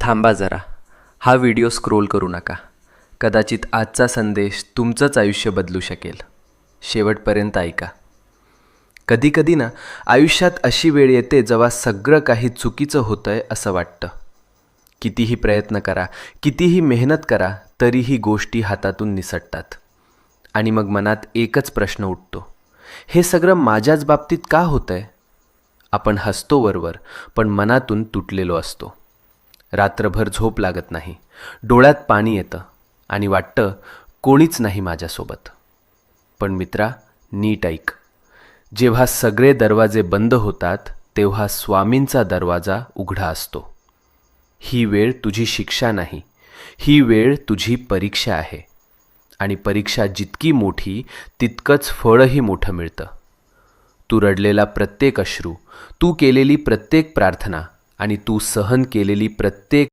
थांबा जरा, हा व्हिडिओ स्क्रोल करू नका. कदाचित आजचा संदेश तुमचंच आयुष्य बदलू शकेल. शेवटपर्यंत ऐका. कधीकधी ना आयुष्यात अशी वेळ येते जेव्हा सगळं काही चुकीचं होतंय असं वाटतं. कितीही प्रयत्न करा, कितीही मेहनत करा, तरीही गोष्टी हातातून निसटतात. आणि मग मनात एकच प्रश्न उठतो, हे सगळं माझ्याच बाबतीत का होतंय? आपण हसतो वरवर, पण मनातून तुटलेलो असतो. रात्रभर झोप लागत नाही, डोळ्यात पाणी येतं आणि वाटतं कोणीच नाही माझ्यासोबत. पण मित्रा, नीट ऐक. जेव्हा सगळे दरवाजे बंद होतात तेव्हा स्वामींचा दरवाजा उघडा असतो. ही वेळ तुझी शिक्षा नाही, ही वेळ तुझी परीक्षा आहे. आणि परीक्षा जितकी मोठी तितकंच फळही मोठं मिळतं. तू रडलेला प्रत्येक अश्रू, तू केलेली प्रत्येक प्रार्थना आणि तू सहन केलेली प्रत्येक